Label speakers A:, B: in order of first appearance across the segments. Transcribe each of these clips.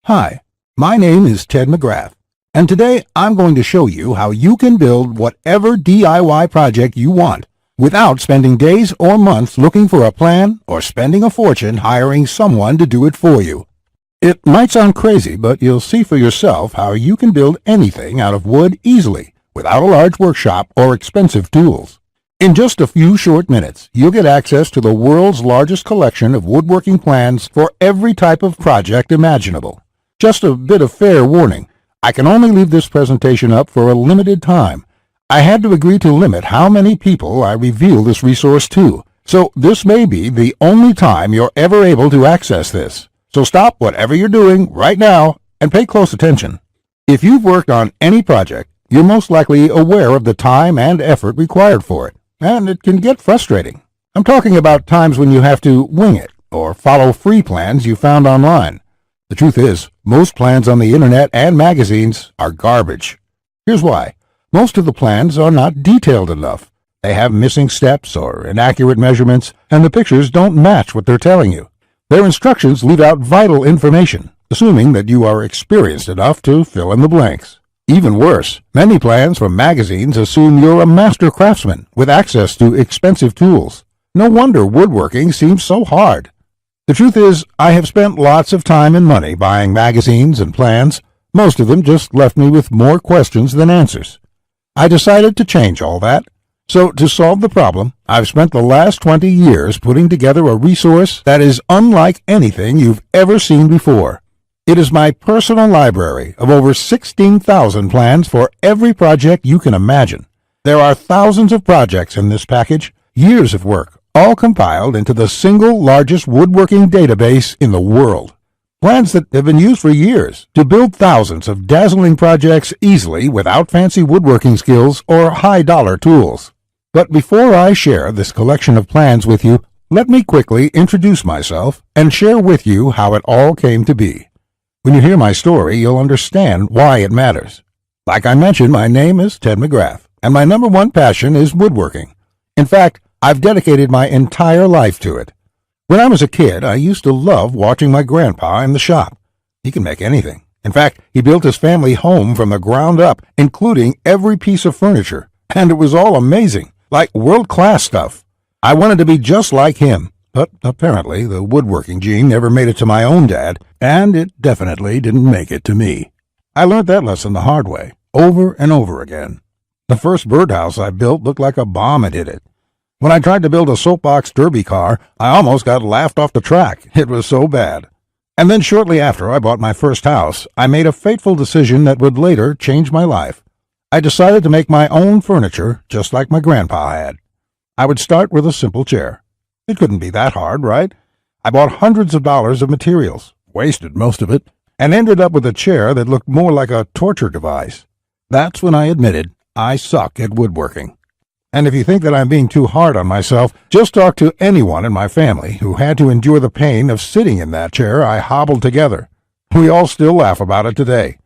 A: Hi, my name is Ted McGrath, and today I'm going to show you how you can build whatever DIY project you want without spending days or months looking for a plan or spending a fortune hiring someone to do it for you. It might sound crazy, but you'll see for yourself how you can build anything out of wood easily without a large workshop or expensive tools. In just a few short minutes, you'll get access to the world's largest collection of woodworking plans for every type of project imaginable. Just a bit of fair warning, I can only leave this presentation up for a limited time. I had to agree to limit how many people I reveal this resource to, so this may be the only time you're ever able to access this. So stop whatever you're doing right now and pay close attention. If you've worked on any project, you're most likely aware of the time and effort required for it, and it can get frustrating. I'm talking about times when you have to wing it or follow free plans you found online. The truth is, most plans on the internet and magazines are garbage. Here's why. Most of the plans are not detailed enough. They have missing steps or inaccurate measurements, and the pictures don't match what they're telling you. Their instructions leave out vital information, assuming that you are experienced enough to fill in the blanks. Even worse, many plans from magazines assume you're a master craftsman with access to expensive tools. No wonder woodworking seems so hard. The truth is, I have spent lots of time and money buying magazines and plans. Most of them just left me with more questions than answers. I decided to change all that. So to solve the problem, I've spent the last 20 years putting together a resource that is unlike anything you've ever seen before. It is my personal library of over 16,000 plans for every project you can imagine. There are thousands of projects in this package, years of work, all compiled into the single largest woodworking database in the world. Plans that have been used for years to build thousands of dazzling projects easily without fancy woodworking skills or high-dollar tools. But before I share this collection of plans with you, let me quickly introduce myself and share with you how it all came to be. When you hear my story, you'll understand why it matters. Like I mentioned, my name is Ted McGrath, and my number one passion is woodworking. In fact, I've dedicated my entire life to it. When I was a kid, I used to love watching my grandpa in the shop. He can make anything. In fact, he built his family home from the ground up, including every piece of furniture, and it was all amazing, like world-class stuff. I wanted to be just like him, but apparently the woodworking gene never made it to my own dad, and it definitely didn't make it to me. I learned that lesson the hard way, over and over again. The first birdhouse I built looked like a bomb had hit it. When I tried to build a soapbox derby car, I almost got laughed off the track. It was so bad. And then shortly after I bought my first house, I made a fateful decision that would later change my life. I decided to make my own furniture just like my grandpa had. I would start with a simple chair. It couldn't be that hard, right? I bought hundreds of dollars of materials, wasted most of it, and ended up with a chair that looked more like a torture device. That's when I admitted I suck at woodworking. And if you think that I'm being too hard on myself, just talk to anyone in my family who had to endure the pain of sitting in that chair I hobbled together. We all still laugh about it today.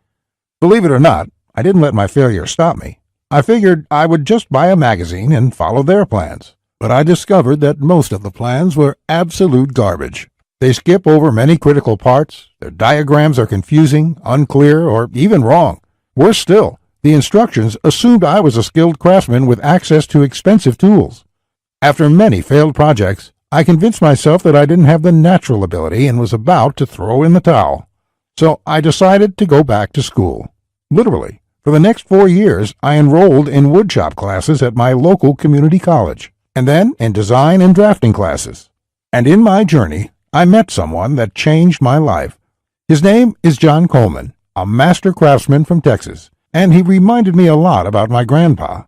A: Believe it or not, I didn't let my failure stop me. I figured I would just buy a magazine and follow their plans. But I discovered that most of the plans were absolute garbage. They skip over many critical parts, their diagrams are confusing, unclear, or even wrong. Worse still, the instructions assumed I was a skilled craftsman with access to expensive tools. After many failed projects, I convinced myself that I didn't have the natural ability and was about to throw in the towel. So I decided to go back to school. Literally, for the next 4 years, I enrolled in woodshop classes at my local community college, and then in design and drafting classes. And in my journey, I met someone that changed my life. His name is John Coleman, a master craftsman from Texas, and he reminded me a lot about my grandpa.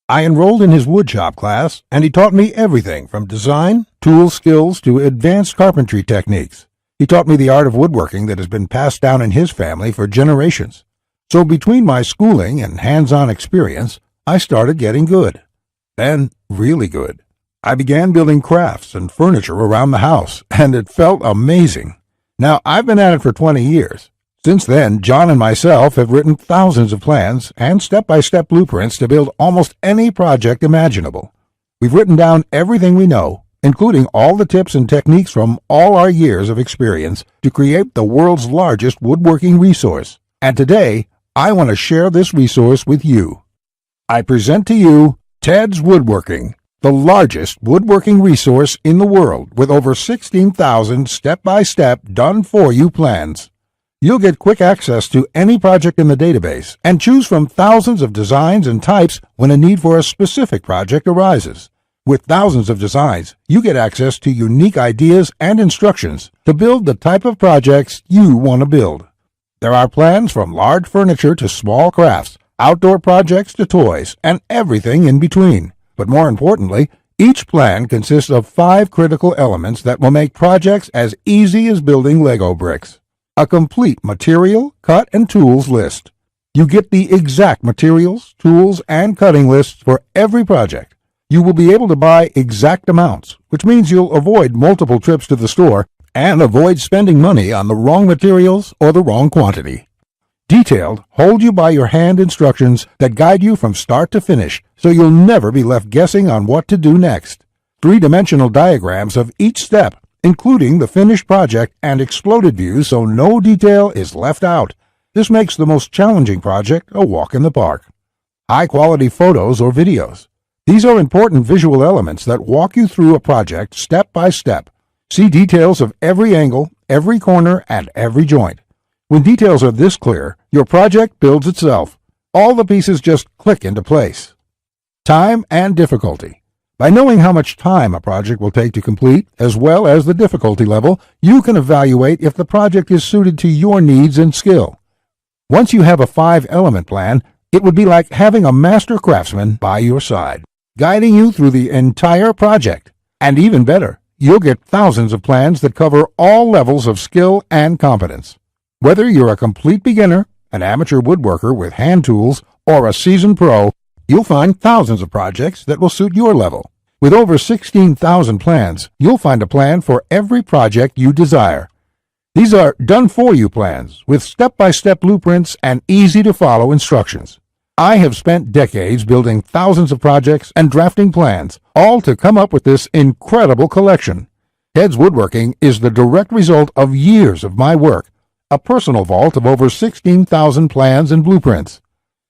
A: I enrolled in his woodshop class, and he taught me everything from design, tool skills, to advanced carpentry techniques. He taught me the art of woodworking that has been passed down in his family for generations. So between my schooling and hands-on experience, I started getting good. Then, really good. I began building crafts and furniture around the house, and it felt amazing. Now, I've been at it for 20 years. Since then, John and myself have written thousands of plans and step-by-step blueprints to build almost any project imaginable. We've written down everything we know, including all the tips and techniques from all our years of experience to create the world's largest woodworking resource. And today, I want to share this resource with you. I present to you Teds Woodworking, the largest woodworking resource in the world with over 16,000 step-by-step done-for-you plans. You'll get quick access to any project in the database and choose from thousands of designs and types when a need for a specific project arises. With thousands of designs, you get access to unique ideas and instructions to build the type of projects you want to build. There are plans from large furniture to small crafts, outdoor projects to toys, and everything in between. But more importantly, each plan consists of 5 critical elements that will make projects as easy as building Lego bricks. A complete material, cut, and tools list. You get the exact materials, tools, and cutting lists for every project. You will be able to buy exact amounts, which means you'll avoid multiple trips to the store and avoid spending money on the wrong materials or the wrong quantity. Detailed, hold-you-by-your-hand instructions that guide you from start to finish, so you'll never be left guessing on what to do next. 3-dimensional diagrams of each step, including the finished project and exploded views so no detail is left out. This makes the most challenging project a walk in the park. High-quality photos or videos. These are important visual elements that walk you through a project step by step. See details of every angle, every corner, and every joint. When details are this clear, your project builds itself. All the pieces just click into place. Time and difficulty. By knowing how much time a project will take to complete, as well as the difficulty level, you can evaluate if the project is suited to your needs and skill. Once you have a 5-element plan, it would be like having a master craftsman by your side, guiding you through the entire project. And even better, you'll get thousands of plans that cover all levels of skill and competence. Whether you're a complete beginner, an amateur woodworker with hand tools, or a seasoned pro, you'll find thousands of projects that will suit your level. With over 16,000 plans, you'll find a plan for every project you desire. These are done-for-you plans with step-by-step blueprints and easy-to-follow instructions. I have spent decades building thousands of projects and drafting plans, all to come up with this incredible collection. Teds Woodworking is the direct result of years of my work, a personal vault of over 16,000 plans and blueprints.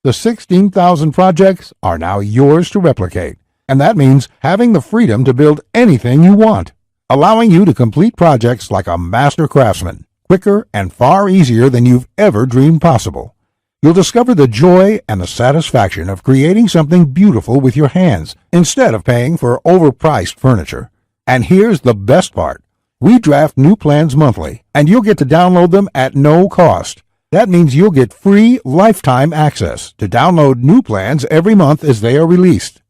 A: The 16,000 projects are now yours to replicate, and that means having the freedom to build anything you want, allowing you to complete projects like a master craftsman, quicker and far easier than you've ever dreamed possible. You'll discover the joy and the satisfaction of creating something beautiful with your hands instead of paying for overpriced furniture. And here's the best part. We draft new plans monthly, and you'll get to download them at no cost. That means you'll get free lifetime access to download new plans every month as they are released.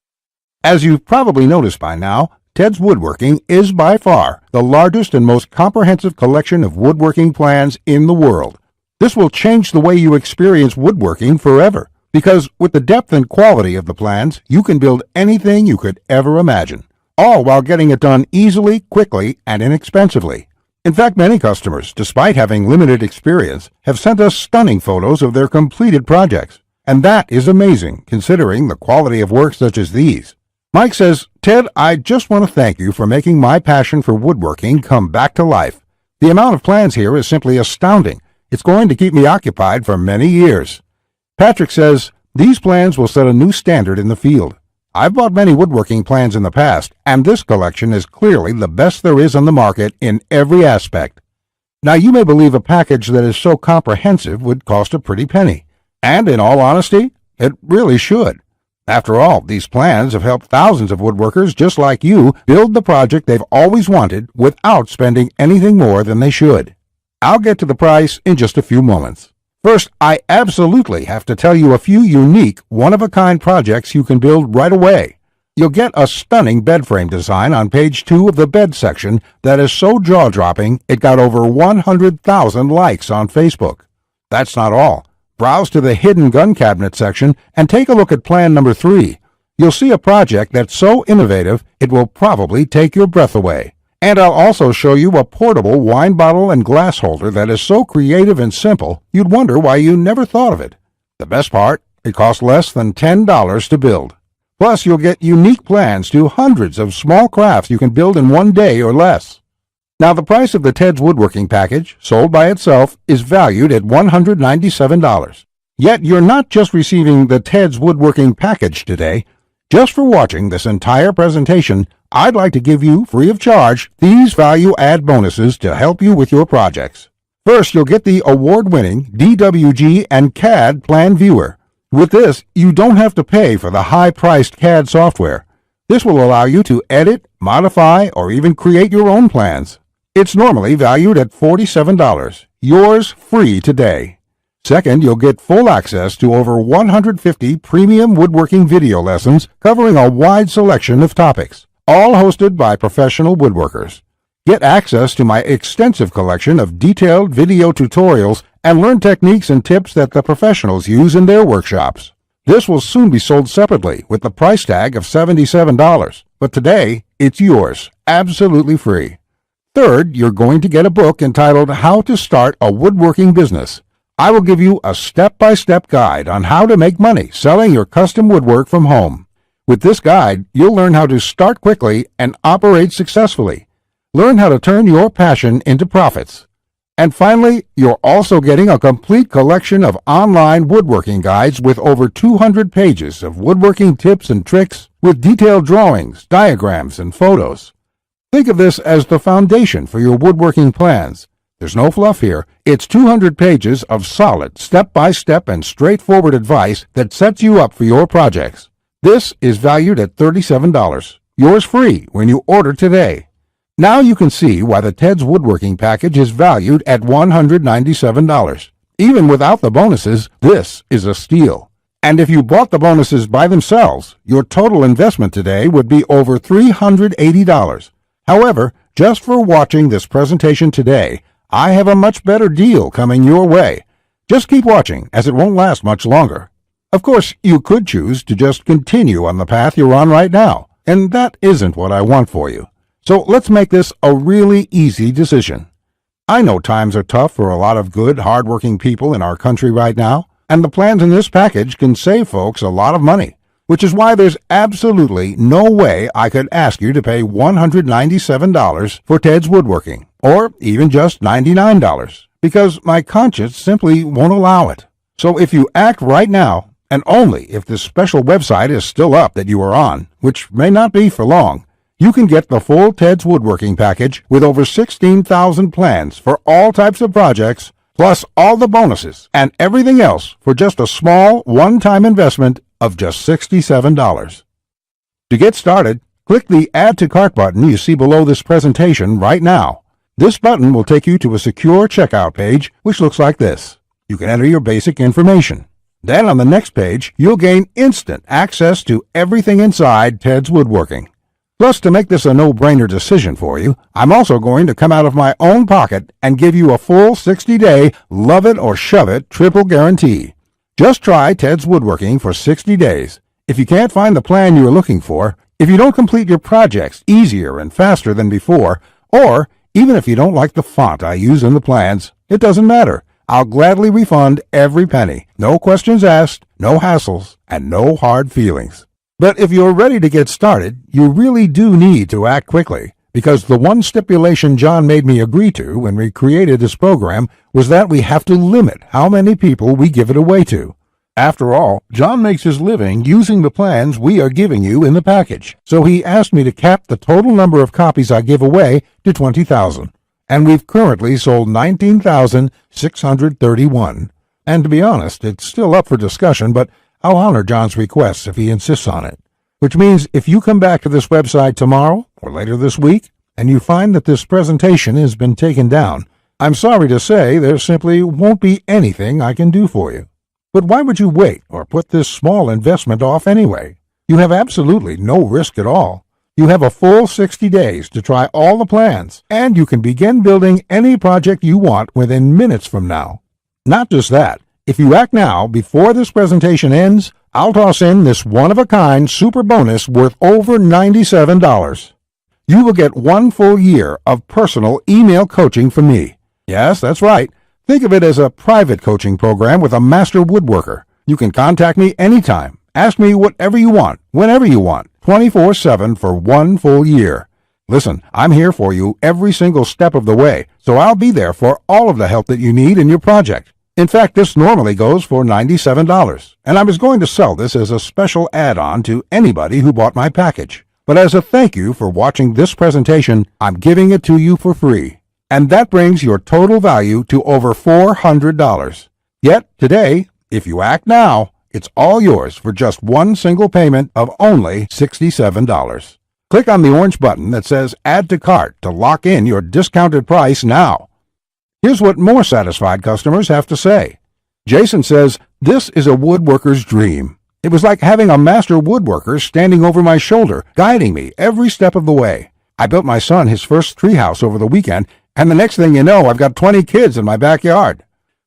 A: As you've probably noticed by now, Teds Woodworking is by far the largest and most comprehensive collection of woodworking plans in the world. This will change the way you experience woodworking forever, because with the depth and quality of the plans, you can build anything you could ever imagine, all while getting it done easily, quickly, and inexpensively. In fact, many customers, despite having limited experience, have sent us stunning photos of their completed projects, and that is amazing considering the quality of work such as these. Mike says, "Ted, I just want to thank you for making my passion for woodworking come back to life. The amount of plans here is simply astounding. It's going to keep me occupied for many years." Patrick says, "These plans will set a new standard in the field. I've bought many woodworking plans in the past, and this collection is clearly the best there is on the market in every aspect." Now, you may believe a package that is so comprehensive would cost a pretty penny. And in all honesty, it really should. After all, these plans have helped thousands of woodworkers just like you build the project they've always wanted without spending anything more than they should. I'll get to the price in just a few moments. First, I absolutely have to tell you a few unique, one-of-a-kind projects you can build right away. You'll get a stunning bed frame design on page 2 of the bed section that is so jaw-dropping it got over 100,000 likes on Facebook. That's not all. Browse to the hidden gun cabinet section and take a look at plan number 3. You'll see a project that's so innovative it will probably take your breath away. And I'll also show you a portable wine bottle and glass holder that is so creative and simple you'd wonder why you never thought of it. The best part, it costs less than $10 to build. Plus, you'll get unique plans to hundreds of small crafts you can build in one day or less. Now, the price of the Teds Woodworking package, sold by itself, is valued at $197. Yet, you're not just receiving the Teds Woodworking package today. Just for watching this entire presentation, I'd like to give you, free of charge, these value-add bonuses to help you with your projects. First, you'll get the award-winning DWG and CAD Plan Viewer. With this, you don't have to pay for the high-priced CAD software. This will allow you to edit, modify, or even create your own plans. It's normally valued at $47. Yours free today. Second, you'll get full access to over 150 premium woodworking video lessons covering a wide selection of topics, all hosted by professional woodworkers. Get access to my extensive collection of detailed video tutorials and learn techniques and tips that the professionals use in their workshops. This will soon be sold separately with the price tag of $77, but today it's yours, absolutely free. Third, you're going to get a book entitled How to Start a Woodworking Business. I will give you a step-by-step guide on how to make money selling your custom woodwork from home. With this guide, you'll learn how to start quickly and operate successfully. Learn how to turn your passion into profits. And finally, you're also getting a complete collection of online woodworking guides with over 200 pages of woodworking tips and tricks with detailed drawings, diagrams, and photos. Think of this as the foundation for your woodworking plans. There's no fluff here. It's 200 pages of solid, step-by-step and straightforward advice that sets you up for your projects. This is valued at $37. Yours free when you order today. Now you can see why the Teds Woodworking package is valued at $197. Even without the bonuses, this is a steal. And if you bought the bonuses by themselves, your total investment today would be over $380. However, just for watching this presentation today, I have a much better deal coming your way. Just keep watching, as it won't last much longer. Of course, you could choose to just continue on the path you're on right now, and that isn't what I want for you. So let's make this a really easy decision. I know times are tough for a lot of good, hard-working people in our country right now, and the plans in this package can save folks a lot of money, which is why there's absolutely no way I could ask you to pay $197 for Teds Woodworking, or even just $99, because my conscience simply won't allow it. So if you act right now, and only if this special website is still up that you are on, which may not be for long, you can get the full Teds Woodworking package with over 16,000 plans for all types of projects, plus all the bonuses and everything else for just a small one-time investment of just $67. To get started, click the Add to Cart button you see below this presentation right now. This button will take you to a secure checkout page, which looks like this. You can enter your basic information. Then on the next page, you'll gain instant access to everything inside Teds Woodworking. Plus, to make this a no-brainer decision for you, I'm also going to come out of my own pocket and give you a full 60-day love it or shove it triple guarantee. Just try Teds Woodworking for 60 days. If you can't find the plan you're looking for, if you don't complete your projects easier and faster than before, or even if you don't like the font I use in the plans, it doesn't matter. I'll gladly refund every penny. No questions asked, no hassles, and no hard feelings. But if you're ready to get started, you really do need to act quickly, because the one stipulation John made me agree to when we created this program was that we have to limit how many people we give it away to. After all, John makes his living using the plans we are giving you in the package, so he asked me to cap the total number of copies I give away to 20,000. And we've currently sold 19,631. And to be honest, it's still up for discussion, but I'll honor John's request if he insists on it. Which means if you come back to this website tomorrow or later this week, and you find that this presentation has been taken down, I'm sorry to say there simply won't be anything I can do for you. But why would you wait or put this small investment off anyway? You have absolutely no risk at all. You have a full 60 days to try all the plans, and you can begin building any project you want within minutes from now. Not just that, if you act now before this presentation ends, I'll toss in this one-of-a-kind super bonus worth over $97. You will get 1 full year of personal email coaching from me. Yes, that's right. Think of it as a private coaching program with a master woodworker. You can contact me anytime, Ask me whatever you want, whenever you want, 24/7 for 1 full year. Listen, I'm here for you every single step of the way, so I'll be there for all of the help that you need in your project. In fact, this normally goes for $97, and I was going to sell this as a special add-on to anybody who bought my package. But as a thank you for watching this presentation, I'm giving it to you for free. And that brings your total value to over $400. Yet, today, if you act now, it's all yours for just one single payment of only $67. Click on the orange button that says Add to Cart to lock in your discounted price now. Here's what more satisfied customers have to say. Jason says, "This is a woodworker's dream. It was like having a master woodworker standing over my shoulder, guiding me every step of the way. I built my son his first treehouse over the weekend, and the next thing you know, I've got 20 kids in my backyard."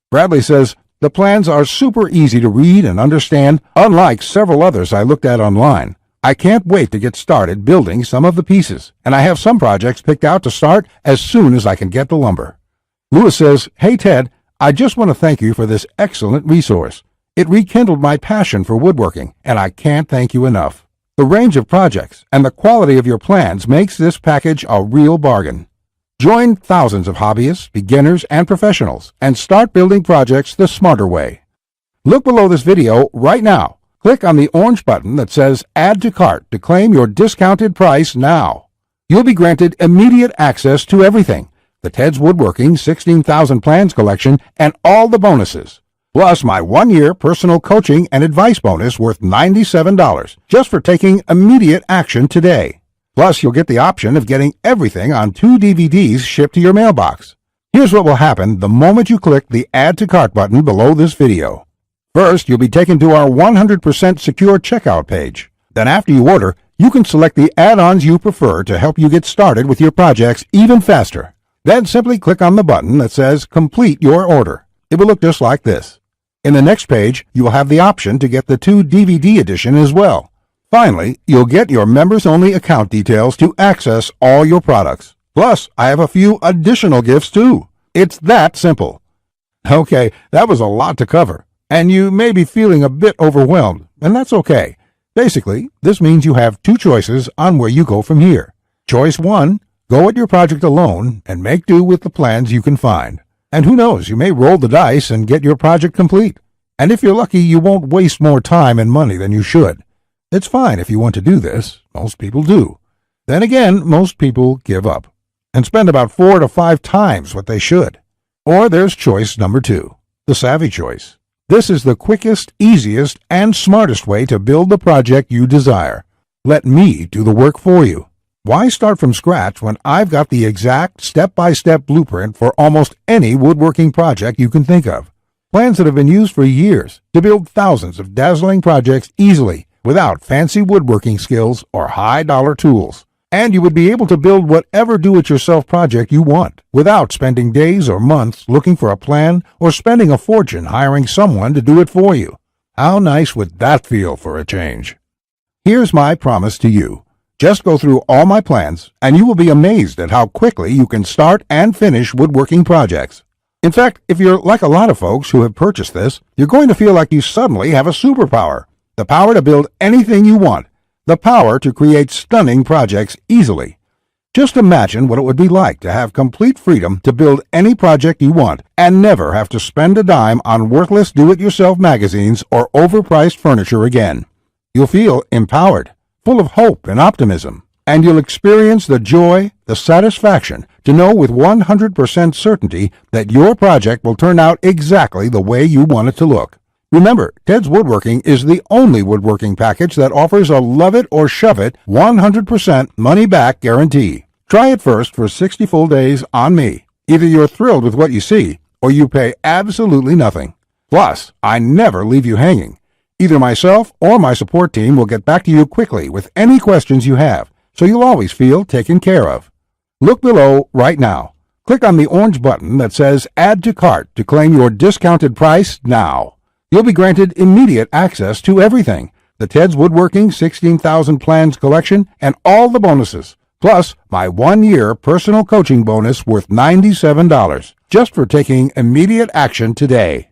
A: Bradley says, "The plans are super easy to read and understand, unlike several others I looked at online. I can't wait to get started building some of the pieces, and I have some projects picked out to start as soon as I can get the lumber." Lewis says, "Hey Ted, I just want to thank you for this excellent resource. It rekindled my passion for woodworking, and I can't thank you enough. The range of projects and the quality of your plans makes this package a real bargain. Join thousands of hobbyists, beginners, and professionals, and start building projects the smarter way." Look below this video right now. Click on the orange button that says Add to Cart to claim your discounted price now. You'll be granted immediate access to everything: the Teds Woodworking 16,000 Plans collection and all the bonuses, plus my 1-year personal coaching and advice bonus worth $97 just for taking immediate action today. Plus, you'll get the option of getting everything on 2 DVDs shipped to your mailbox. Here's what will happen the moment you click the Add to Cart button below this video. First, you'll be taken to our 100% secure checkout page. Then after you order, you can select the add-ons you prefer to help you get started with your projects even faster. Then simply click on the button that says Complete Your Order. It will look just like this. In the next page, you will have the option to get the 2 DVD edition as well. Finally, you'll get your members-only account details to access all your products. Plus, I have a few additional gifts too. It's that simple. Okay, that was a lot to cover, and you may be feeling a bit overwhelmed, and that's okay. Basically, this means you have 2 choices on where you go from here. Choice 1, go at your project alone and make do with the plans you can find. And who knows, you may roll the dice and get your project complete. And if you're lucky, you won't waste more time and money than you should. It's fine if you want to do this. Most people do. Then again, most people give up and spend about 4 to 5 times what they should. Or there's choice number 2, the savvy choice. This is the quickest, easiest, and smartest way to build the project you desire. Let me do the work for you. Why start from scratch when I've got the exact step-by-step blueprint for almost any woodworking project you can think of? Plans that have been used for years to build thousands of dazzling projects easily without fancy woodworking skills or high-dollar tools. And you would be able to build whatever do-it-yourself project you want without spending days or months looking for a plan or spending a fortune hiring someone to do it for you. How nice would that feel for a change? Here's my promise to you. Just go through all my plans, and you will be amazed at how quickly you can start and finish woodworking projects. In fact, if you're like a lot of folks who have purchased this, you're going to feel like you suddenly have a superpower. The power to build anything you want. The power to create stunning projects easily. Just imagine what it would be like to have complete freedom to build any project you want and never have to spend a dime on worthless do-it-yourself magazines or overpriced furniture again. You'll feel empowered, full of hope and optimism, and you'll experience the joy, the satisfaction to know with 100% certainty that your project will turn out exactly the way you want it to look. Remember, Teds Woodworking is the only woodworking package that offers a love it or shove it 100% money-back guarantee. Try it first for 60 full days on me. Either you're thrilled with what you see, or you pay absolutely nothing. Plus, I never leave you hanging. Either myself or my support team will get back to you quickly with any questions you have, so you'll always feel taken care of. Look below right now. Click on the orange button that says Add to Cart to claim your discounted price now. You'll be granted immediate access to everything: the Teds Woodworking 16,000 Plans collection and all the bonuses, plus my 1-year personal coaching bonus worth $97 just for taking immediate action today.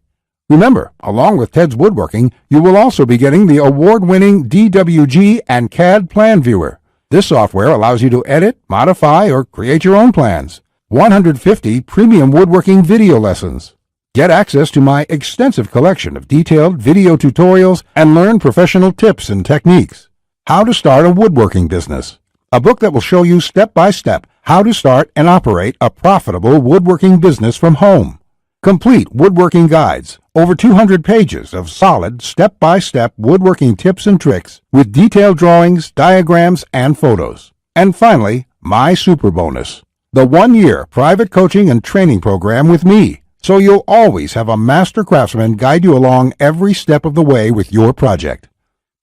A: Remember, along with Teds Woodworking, you will also be getting the award-winning DWG and CAD Plan Viewer. This software allows you to edit, modify, or create your own plans. 150 premium woodworking video lessons. Get access to my extensive collection of detailed video tutorials and learn professional tips and techniques. How to Start a Woodworking Business. A book that will show you step-by-step how to start and operate a profitable woodworking business from home. Complete woodworking guides, over 200 pages of solid step-by-step woodworking tips and tricks with detailed drawings, diagrams, and photos. And finally, my super bonus, the 1-year private coaching and training program with me, so you'll always have a master craftsman guide you along every step of the way with your project.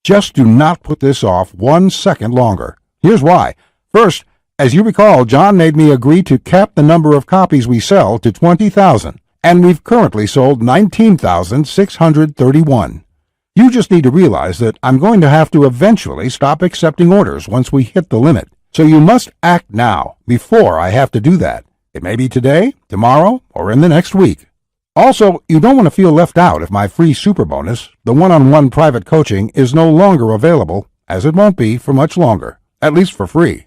A: Just do not put this off 1 second longer. Here's why. First, as you recall, John made me agree to cap the number of copies we sell to 20,000, and we've currently sold 19,631. You just need to realize that I'm going to have to eventually stop accepting orders once we hit the limit. So you must act now, before I have to do that. It may be today, tomorrow, or in the next week. Also, you don't want to feel left out if my free super bonus, the one-on-one private coaching, is no longer available, as it won't be for much longer, at least for free.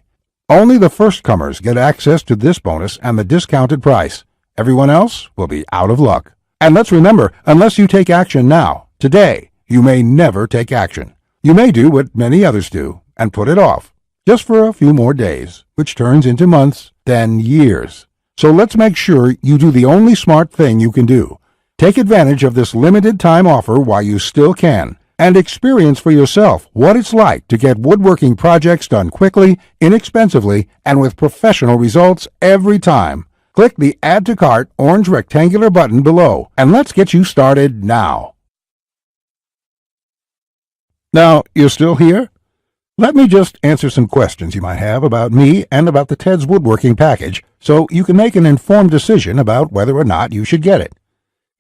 A: Only the first comers get access to this bonus and the discounted price. Everyone else will be out of luck. And let's remember, unless you take action now, today, you may never take action. You may do what many others do and put it off, just for a few more days, which turns into months, then years. So let's make sure you do the only smart thing you can do. Take advantage of this limited time offer while you still can, and experience for yourself what it's like to get woodworking projects done quickly, inexpensively, and with professional results every time. Click the Add to Cart orange rectangular button below, and let's get you started now. Now, you're still here? Let me just answer some questions you might have about me and about the Teds Woodworking package so you can make an informed decision about whether or not you should get it.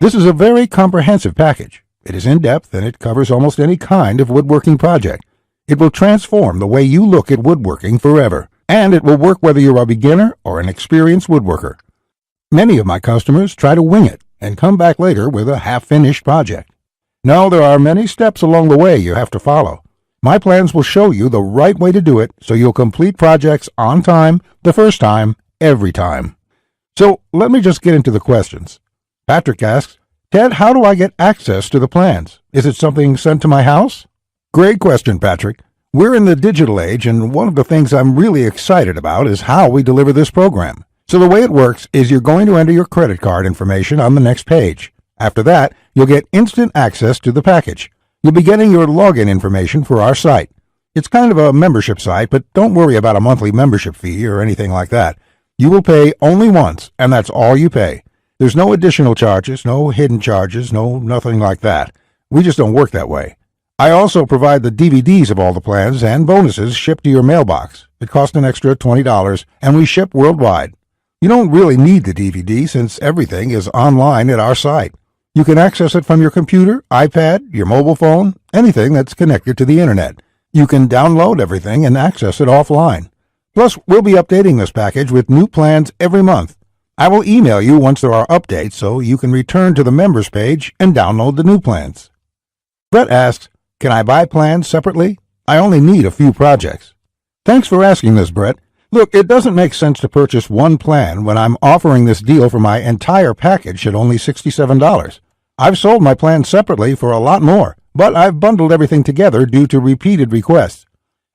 A: This is a very comprehensive package. It is in-depth and it covers almost any kind of woodworking project. It will transform the way you look at woodworking forever, and it will work whether you're a beginner or an experienced woodworker. Many of my customers try to wing it and come back later with a half-finished project. No, there are many steps along the way you have to follow. My plans will show you the right way to do it so you'll complete projects on time, the first time, every time. So let me just get into the questions. Patrick asks, Ted, how do I get access to the plans? Is it something sent to my house? Great question, Patrick. We're in the digital age, and one of the things I'm really excited about is how we deliver this program. So the way it works is you're going to enter your credit card information on the next page. After that, you'll get instant access to the package. You'll be getting your login information for our site. It's kind of a membership site, but don't worry about a monthly membership fee or anything like that. You will pay only once, and that's all you pay. There's no additional charges, no hidden charges, nothing like that. We just don't work that way. I also provide the DVDs of all the plans and bonuses shipped to your mailbox. It costs an extra $20, and we ship worldwide. You don't really need the DVD since everything is online at our site. You can access it from your computer, iPad, your mobile phone, anything that's connected to the internet. You can download everything and access it offline. Plus, we'll be updating this package with new plans every month. I will email you once there are updates so you can return to the members page and download the new plans. Brett asks, can I buy plans separately? I only need a few projects. Thanks for asking this, Brett. Look, it doesn't make sense to purchase one plan when I'm offering this deal for my entire package at only $67. I've sold my plans separately for a lot more, but I've bundled everything together due to repeated requests.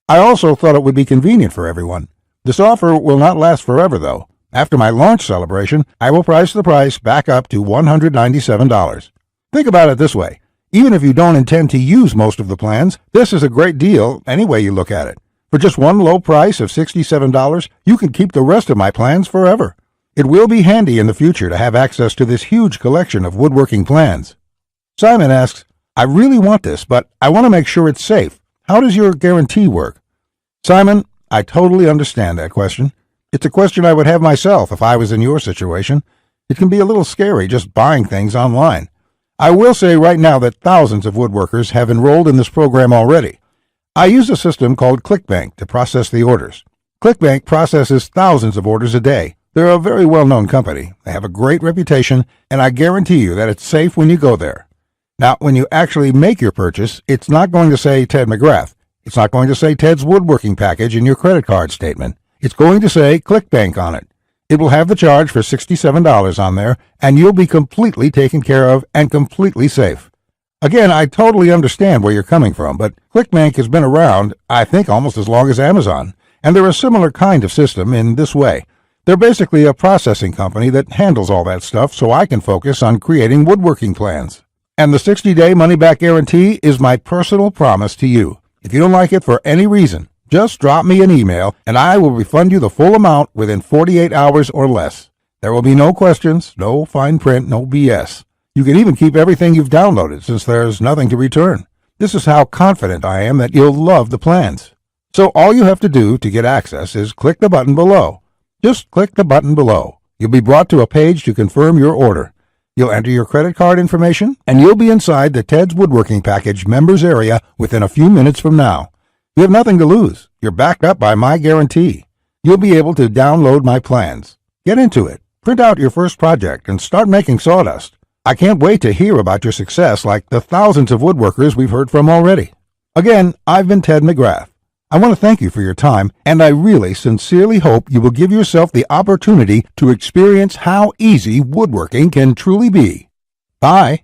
A: I also thought it would be convenient for everyone. This offer will not last forever, though. After my launch celebration, I will price the price back up to $197. Think about it this way. Even if you don't intend to use most of the plans, this is a great deal any way you look at it. For just one low price of $67, you can keep the rest of my plans forever. It will be handy in the future to have access to this huge collection of woodworking plans. Simon asks, I really want this, but I want to make sure it's safe. How does your guarantee work? Simon, I totally understand that question. It's a question I would have myself if I was in your situation. It can be a little scary just buying things online. I will say right now that thousands of woodworkers have enrolled in this program already. I use a system called ClickBank to process the orders. ClickBank processes thousands of orders a day. They're a very well-known company. They have a great reputation, and I guarantee you that it's safe when you go there. Now, when you actually make your purchase, it's not going to say Ted McGrath. It's not going to say Ted's Woodworking Package in your credit card statement. It's going to say ClickBank on it. It will have the charge for $67 on there, and you'll be completely taken care of and completely safe. Again, I totally understand where you're coming from, but ClickBank has been around, I think, almost as long as Amazon, and they're a similar kind of system in this way. They're basically a processing company that handles all that stuff so I can focus on creating woodworking plans. And the 60-day money-back guarantee is my personal promise to you. If you don't like it for any reason, just drop me an email and I will refund you the full amount within 48 hours or less. There will be no questions, no fine print, no BS. You can even keep everything you've downloaded since there's nothing to return. This is how confident I am that you'll love the plans. So all you have to do to get access is click the button below. Just click the button below. You'll be brought to a page to confirm your order. You'll enter your credit card information, and you'll be inside the Ted's Woodworking Package members area within a few minutes from now. You have nothing to lose. You're backed up by my guarantee. You'll be able to download my plans. Get into it. Print out your first project and start making sawdust. I can't wait to hear about your success like the thousands of woodworkers we've heard from already. Again, I've been Ted McGrath. I want to thank you for your time, and I really sincerely hope you will give yourself the opportunity to experience how easy woodworking can truly be. Bye.